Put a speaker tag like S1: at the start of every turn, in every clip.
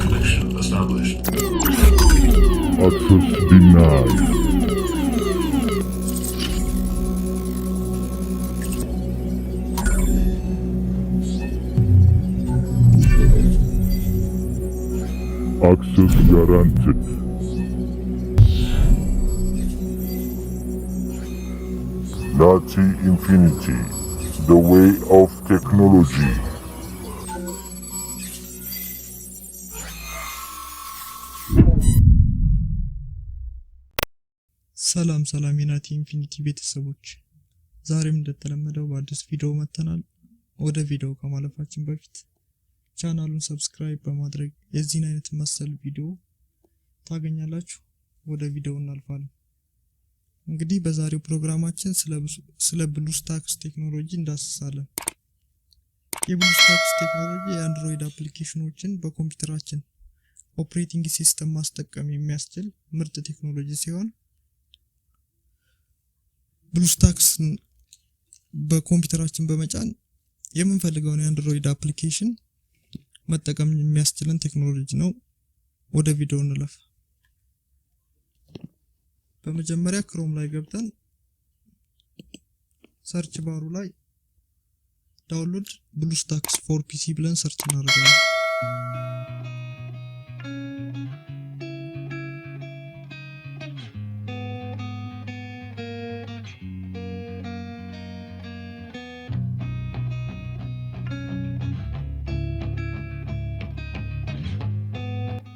S1: Connection established.
S2: Access denied. Access granted. Nazi Infinity, the way of technology.
S3: ሰላም የናቲ ኢንፊኒቲ ቤተሰቦች፣ ዛሬም እንደተለመደው በአዲስ ቪዲዮ መጥተናል። ወደ ቪዲዮ ከማለፋችን በፊት ቻናሉን ሰብስክራይብ በማድረግ የዚህን አይነት መሰል ቪዲዮ ታገኛላችሁ። ወደ ቪዲዮ እናልፋለን። እንግዲህ በዛሬው ፕሮግራማችን ስለ ብሉስታክስ ቴክኖሎጂ እንዳስሳለን። የብሉስታክስ ቴክኖሎጂ የአንድሮይድ አፕሊኬሽኖችን በኮምፒውተራችን ኦፕሬቲንግ ሲስተም ማስጠቀም የሚያስችል ምርጥ ቴክኖሎጂ ሲሆን ብሉስታክስን በኮምፒውተራችን በመጫን የምንፈልገውን የአንድሮይድ አፕሊኬሽን መጠቀም የሚያስችለን ቴክኖሎጂ ነው። ወደ ቪዲዮ እንለፍ። በመጀመሪያ ክሮም ላይ ገብተን ሰርች ባሩ ላይ ዳውንሎድ ብሉስታክስ ፎር ፒሲ ብለን ሰርች እናደርጋለን።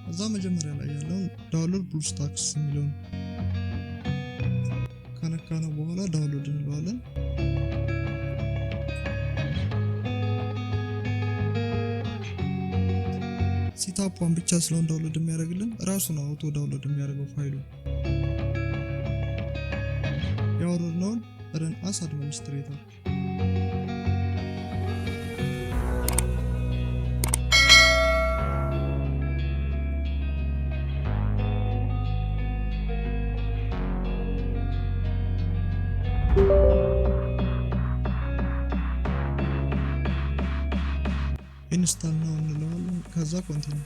S3: እዛ መጀመሪያ ላይ ያለውን ዳውንሎድ ብሉስታክስ የሚለውን ከነካነው በኋላ ዳውንሎድ እንለዋለን። ሲታፑን ብቻ ስለሆነ ዳውንሎድ የሚያደርግልን ራሱ ነው አውቶ ዳውንሎድ የሚያደርገው ፋይሉ። ያወረድነውን ረን አስ አድሚኒስትሬተር ኢንስታል ነው እንለዋለን። ከዛ ኮንቲኒው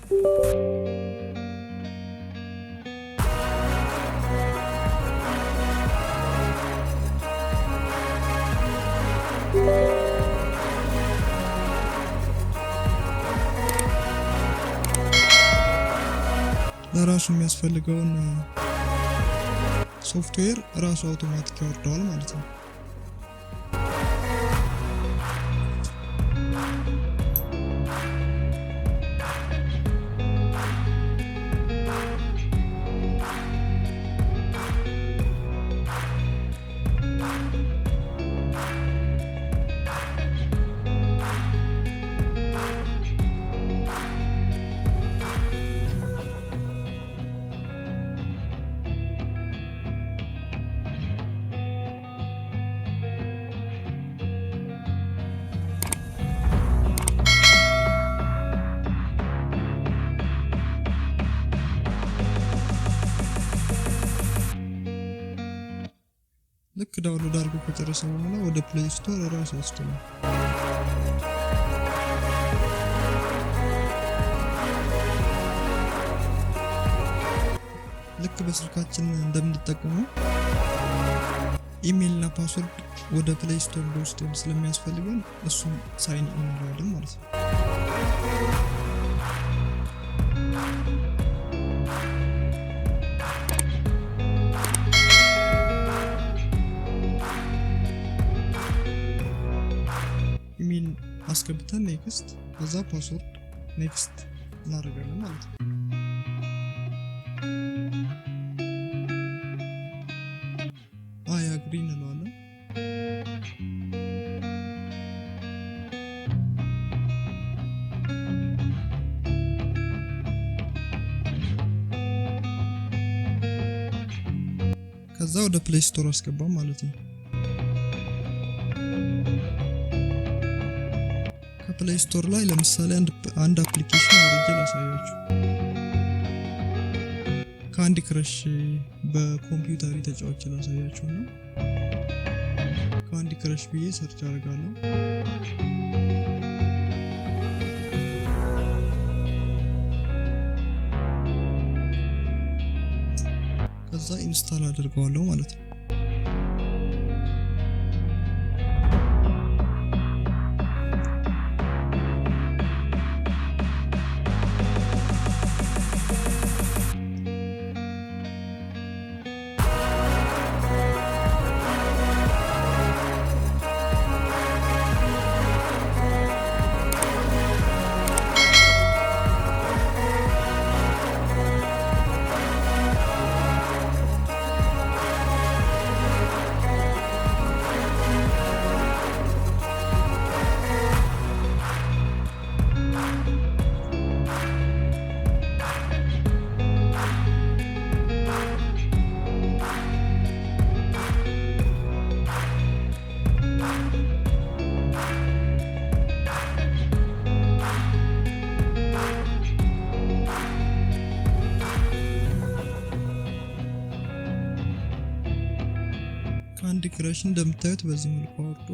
S3: ለራሱ የሚያስፈልገውን ሶፍትዌር ራሱ አውቶማቲክ ያወርደዋል ማለት ነው። ልክ ዳውንሎድ አድርጎ ከጨረሰ በኋላ ወደ ፕሌይ ስቶር ራሱ ያስችላል። ልክ በስልካችን እንደምንጠቀመው ኢሜይል እና ፓስወርድ ወደ ፕሌይ ስቶር ወስደን ስለሚያስፈልገን እሱን ሳይን ኢን እንለዋለን ማለት ነው። ኢሜይል አስገብተን ኔክስት፣ ከዛ ፓስወርድ ኔክስት እናደርጋለን ማለት ነው። አግሪ እንለዋለን። ከዛ ወደ ፕሌይ ስቶር አስገባም ማለት ነው። ከፕሌይ ስቶር ላይ ለምሳሌ አንድ አፕሊኬሽን አውርጄ ላሳያችሁ። ካንዲ ክረሽ በኮምፒውተር ተጫዋች ላሳያችሁ ነው። ካንዲ ክረሽ ብዬ ሰርች አደርጋለሁ። ከዛ ኢንስታል አድርገዋለሁ ማለት ነው። ካንዲ ክረሽ እንደምታዩት በዚህ መልኩ አውርዶ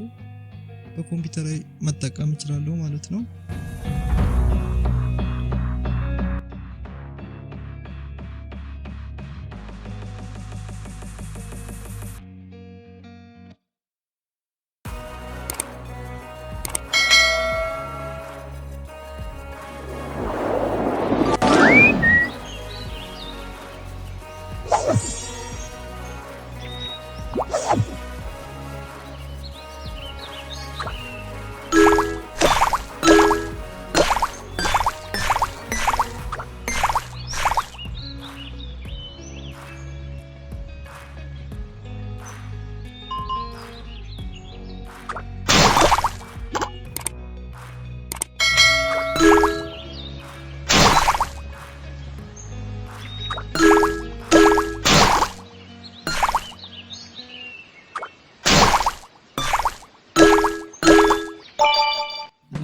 S3: በኮምፒውተር ላይ መጠቀም እችላለሁ ማለት ነው።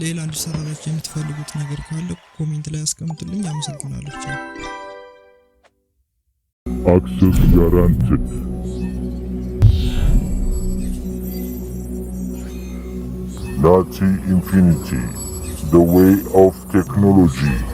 S3: ሌላ እንዲሰራላችሁ የምትፈልጉት ነገር ካለ ኮሜንት ላይ አስቀምጡልኝ። አመሰግናለሁ።
S2: Access granted. NATI Infinity, the way of technology.